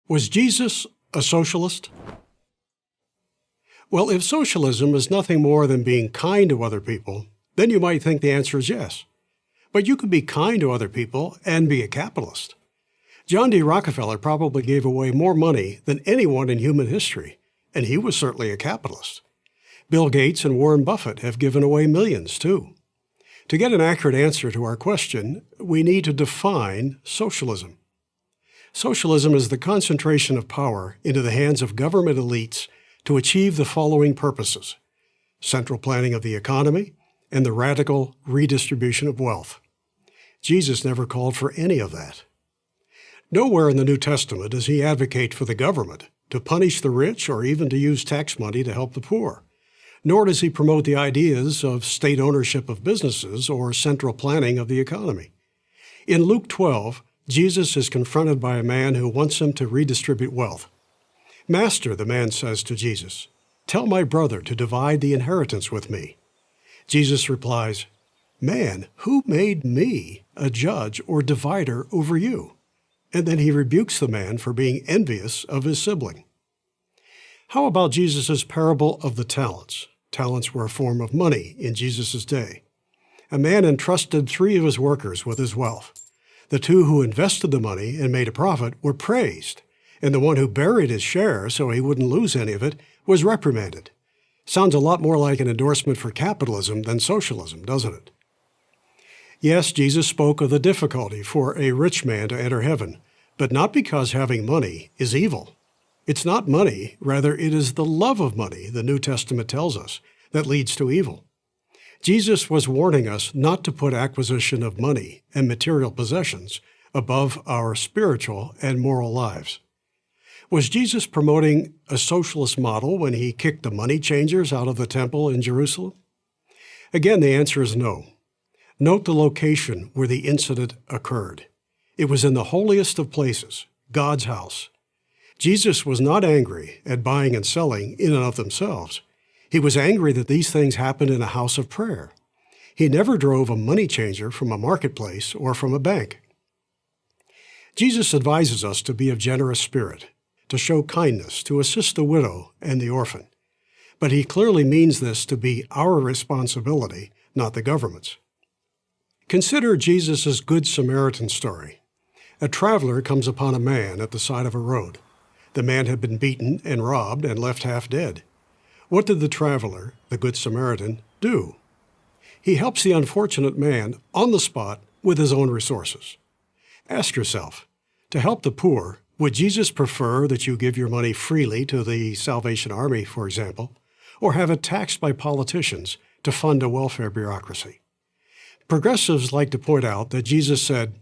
Was Jesus a socialist? Well, if socialism is nothing more than being kind to other people, then you might think the answer is yes. But you could be kind to other people and be a capitalist. John D. Rockefeller probably gave away more money than anyone in human history, and he was certainly a capitalist. Bill Gates and Warren Buffett have given away millions, too. To get an accurate answer to our question, we need to define socialism. Socialism is the concentration of power into the hands of government elites to achieve the following purposes: central planning of the economy and the radical redistribution of wealth. Jesus never called for any of that. Nowhere in the New Testament does he advocate for the government to punish the rich or even to use tax money to help the poor. Nor does he promote the ideas of state ownership of businesses or central planning of the economy. In Luke 12, Jesus is confronted by a man who wants him to redistribute wealth. "Master," the man says to Jesus, "tell my brother to divide the inheritance with me." Jesus replies, "Man, who made me a judge or divider over you?" And then he rebukes the man for being envious of his sibling. How about Jesus' parable of the talents? Talents were a form of money in Jesus' day. A man entrusted 3 of his workers with his wealth. The 2 who invested the money and made a profit were praised, and the one who buried his share so he wouldn't lose any of it was reprimanded. Sounds a lot more like an endorsement for capitalism than socialism, doesn't it? Yes, Jesus spoke of the difficulty for a rich man to enter heaven, but not because having money is evil. It's not money, rather it is the love of money, the New Testament tells us, that leads to evil. Jesus was warning us not to put acquisition of money and material possessions above our spiritual and moral lives. Was Jesus promoting a socialist model when he kicked the money changers out of the temple in Jerusalem? Again, the answer is no. Note the location where the incident occurred. It was in the holiest of places, God's house. Jesus was not angry at buying and selling in and of themselves. He was angry that these things happened in a house of prayer. He never drove a money changer from a marketplace or from a bank. Jesus advises us to be of generous spirit, to show kindness, to assist the widow and the orphan. But he clearly means this to be our responsibility, not the government's. Consider Jesus' Good Samaritan story. A traveler comes upon a man at the side of a road. The man had been beaten and robbed and left half dead. What did the traveler, the Good Samaritan, do? He helps the unfortunate man on the spot with his own resources. Ask yourself, to help the poor, would Jesus prefer that you give your money freely to the Salvation Army, for example, or have it taxed by politicians to fund a welfare bureaucracy? Progressives like to point out that Jesus said,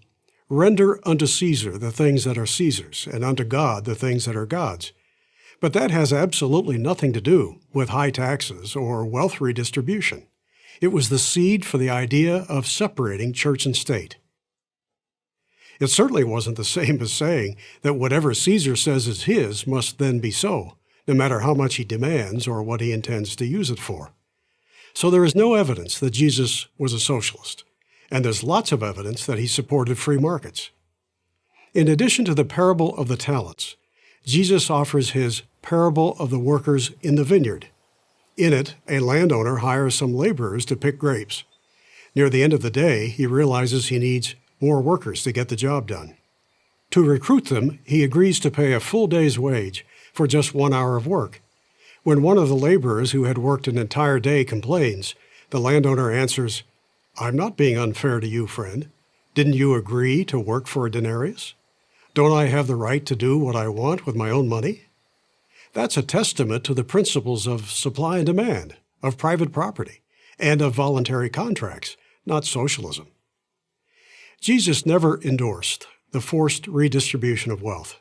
"Render unto Caesar the things that are Caesar's, and unto God the things that are God's." But that has absolutely nothing to do with high taxes or wealth redistribution. It was the seed for the idea of separating church and state. It certainly wasn't the same as saying that whatever Caesar says is his must then be so, no matter how much he demands or what he intends to use it for. So there is no evidence that Jesus was a socialist, and there's lots of evidence that he supported free markets. In addition to the parable of the talents, Jesus offers his parable of the workers in the vineyard. In it, a landowner hires some laborers to pick grapes. Near the end of the day, he realizes he needs more workers to get the job done. To recruit them, he agrees to pay a full day's wage for just 1 hour of work. When one of the laborers who had worked an entire day complains, the landowner answers, "I'm not being unfair to you, friend. Didn't you agree to work for a denarius? Don't I have the right to do what I want with my own money?" That's a testament to the principles of supply and demand, of private property, and of voluntary contracts, not socialism. Jesus never endorsed the forced redistribution of wealth.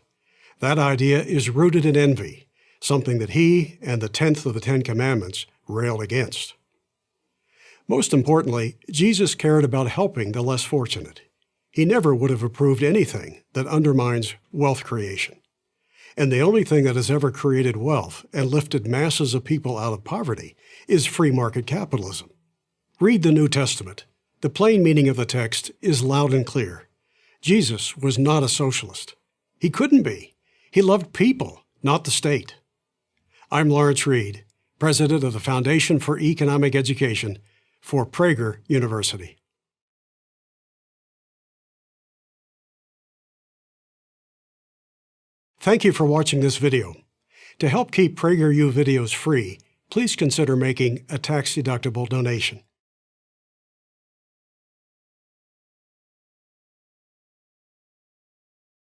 That idea is rooted in envy, something that he and the 10th of the 10 Commandments railed against. Most importantly, Jesus cared about helping the less fortunate. He never would have approved anything that undermines wealth creation. And the only thing that has ever created wealth and lifted masses of people out of poverty is free market capitalism. Read the New Testament. The plain meaning of the text is loud and clear. Jesus was not a socialist. He couldn't be. He loved people, not the state. I'm Lawrence Reed, president of the Foundation for Economic Education for Prager University. Thank you for watching this video. To help keep PragerU videos free, please consider making a tax-deductible donation.